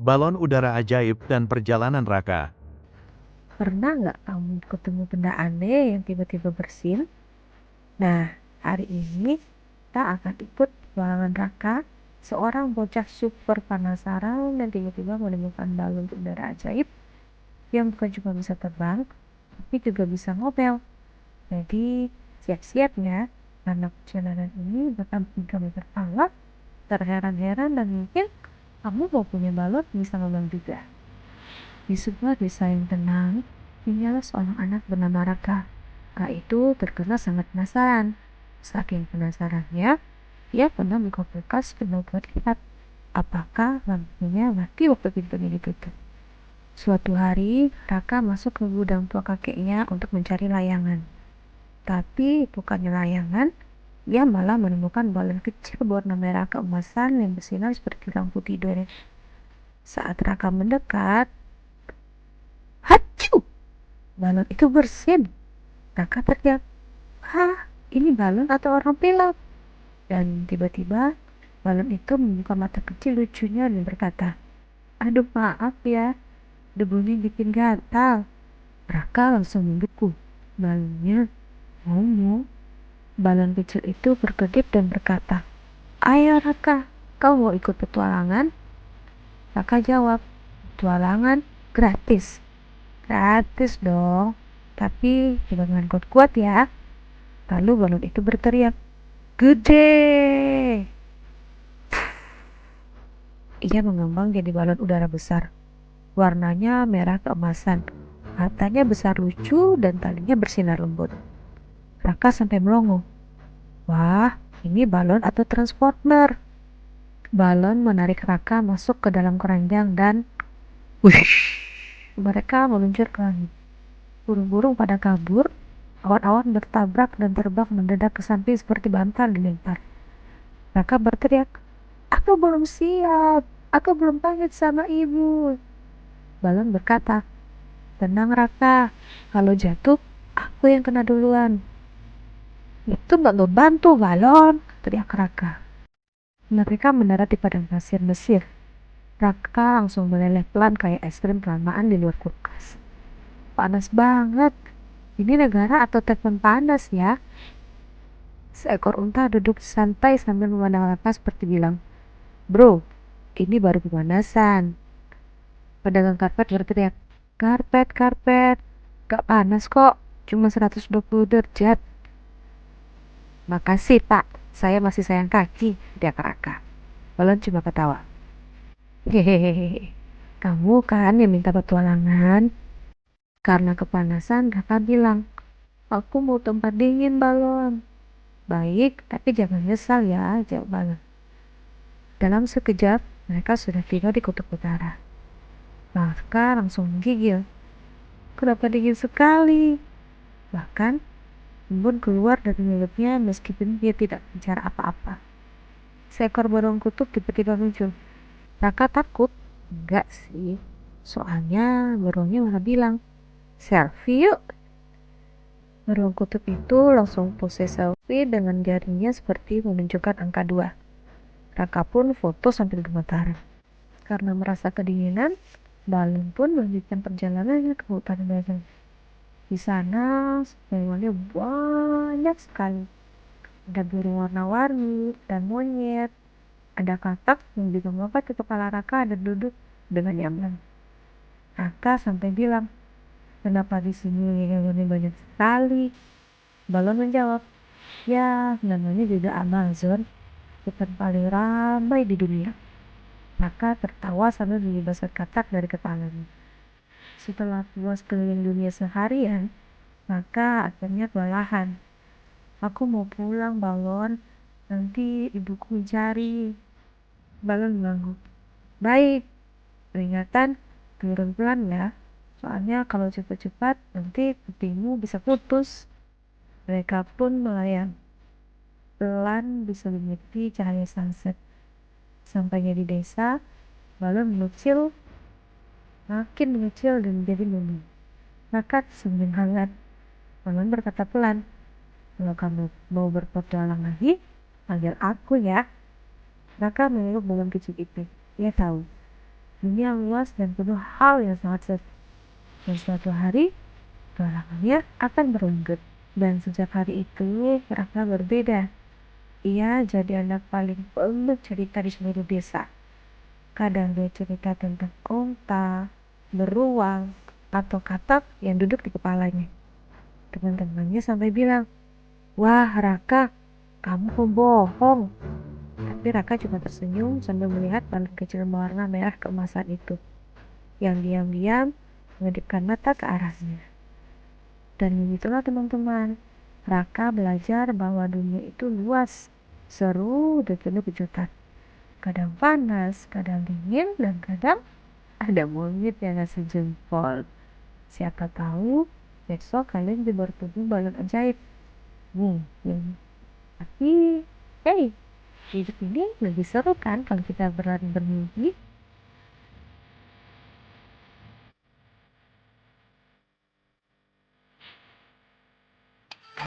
balon udara ajaib dan perjalanan Raka. Pernah nggak kamu ketemu benda aneh yang tiba-tiba bersin? Nah, hari ini kita akan ikut petualangan Raka, seorang bocah super penasaran dan tiba-tiba menemukan balon udara ajaib yang bukan cuma bisa terbang, tapi juga bisa ngopel. Jadi, siap-siap ya, karena perjalanan ini bakal bikin kamu tertawa, terheran-heran, dan mungkin kamu mau punya balon bisa ngembang juga. Di sebuah desa yang tenang, tinggallah seorang anak bernama Raka. Raka itu terkenal sangat penasaran. Saking penasarannya, dia pernah buka kulkas penuh buat lihat apakah lampunya mati waktu pintunya ditutup. Suatu hari, Raka masuk ke gudang tua kakeknya untuk mencari layangan. Tapi bukannya layangan, dia malah menemukan balon kecil berwarna merah keemasan yang bersinar seperti lampu tidur. Saat Raka mendekat, hacu! Balon itu bersin. Raka teriak, "Hah, ini balon atau orang pilot?" Dan tiba-tiba, balon itu membuka mata kecil lucunya dan berkata, "Aduh, maaf ya, debunya bikin gatal." Raka langsung membeku. Balonnya ngomong. Balon kecil itu berkedip dan berkata, "Ayo Raka, kau mau ikut petualangan?" Raka jawab, "Petualangan gratis." "Gratis dong, tapi dengan kuat-kuat ya." Lalu balon itu berteriak, "Gede!" Ia mengembang jadi balon udara besar. Warnanya merah keemasan. Matanya besar lucu dan talinya bersinar lembut. Raka sampai melongo. Wah, ini balon atau transformer. Balon menarik Raka masuk ke dalam keranjang dan wush, mereka meluncur ke langit. Burung-burung pada kabur, awan-awan bertabrak dan terbang mendadak ke samping seperti bantal dilempar. Raka berteriak, "Aku belum siap. Aku belum pamit sama ibu." Balon berkata, "Tenang Raka, kalau jatuh, aku yang kena duluan." "Itu nggak ngebantu balon," teriak Raka. Mereka mendarat di padang pasir Mesir. Raka langsung meleleh pelan kayak es krim kelamaan di luar kulkas. "Panas banget. Ini negara atau tepung panas ya?" Seekor unta duduk santai sambil memandang Raka seperti bilang, "Bro, ini baru pemanasan." Pedagang karpet berteriak, "Karpet, karpet. Gak panas kok, cuma 120 derajat." "Makasih pak, saya masih sayang kaki," dia Raka. Balon cuma ketawa. "Hehehe, kamu kan yang minta petualangan." Karena kepanasan, Raka bilang, "Aku mau tempat dingin balon." "Baik, tapi jangan nyesal ya," jawab balon. Dalam sekejap, mereka sudah tiba di kutub utara. Raka langsung menggigil. Kenapa dingin sekali? Bahkan, embun keluar dari mulutnya meskipun dia tidak bicara apa-apa. Seekor burung kutub tiba-tiba muncul. Raka takut. Enggak sih. Soalnya burungnya malah bilang, "Selfie yuk." Burung kutub itu langsung pose selfie dengan jarinya seperti menunjukkan angka 2. Raka pun foto sambil gemetaran. Karena merasa kedinginan, balon pun melanjutkan perjalanannya ke hutan basah. Di sana, hewannya banyak sekali. Ada burung warna-warni dan monyet. Ada katak yang juga melompat ke kepala Raka dan duduk dengan nyaman. Raka sampai bilang, "Kenapa di sini hewannya banyak sekali?" Balon menjawab, "Ya, namanya juga Amazon, hutan paling ramai di dunia." Raka tertawa sambil membebaskan katak dari kepalanya. Setelah puas keliling dunia seharian, Raka akhirnya kelelahan. "Aku mau pulang, Balon. Nanti ibuku mencari." Balon mengangguk. "Baik, peringatan, turun pelan ya. Soalnya kalau cepat-cepat, nanti pipimu bisa putus." Mereka pun melayang. Pelan diselimuti cahaya sunset. Sampainya di desa, balon mengecil, makin mengecil dan menjadi bumi. Raka senyum hangat. Balon berkata pelan, "Kalau kamu mau berpetualang lagi, panggil aku ya." Raka meluk balon kecil itu. Dia tahu Dunia luas dan penuh hal yang sangat seru. Dan suatu hari, petualangannya akan berlanjut. Dan sejak hari itu, Raka berbeda. Ia jadi anak paling penuh cerita di seluruh desa. Kadang dia cerita tentang onta, beruang, atau katak yang duduk di kepalanya. Teman-temannya sampai bilang, "Wah, Raka, kamu pembohong." Tapi Raka cuma tersenyum sambil melihat balon kecil berwarna merah keemasan itu, yang diam-diam mengedipkan mata ke arahnya. Dan begitulah teman-teman, Raka belajar bahwa dunia itu luas, seru, dan penuh kejutan. Kadang panas, kadang dingin, dan kadang ada monyet yang ngasih jempol. Siapa tahu besok kalian juga bertemu balon ajaib. Hmm. Tapi, hey, hidup ini lebih seru kan kalau kita berani bermimpi.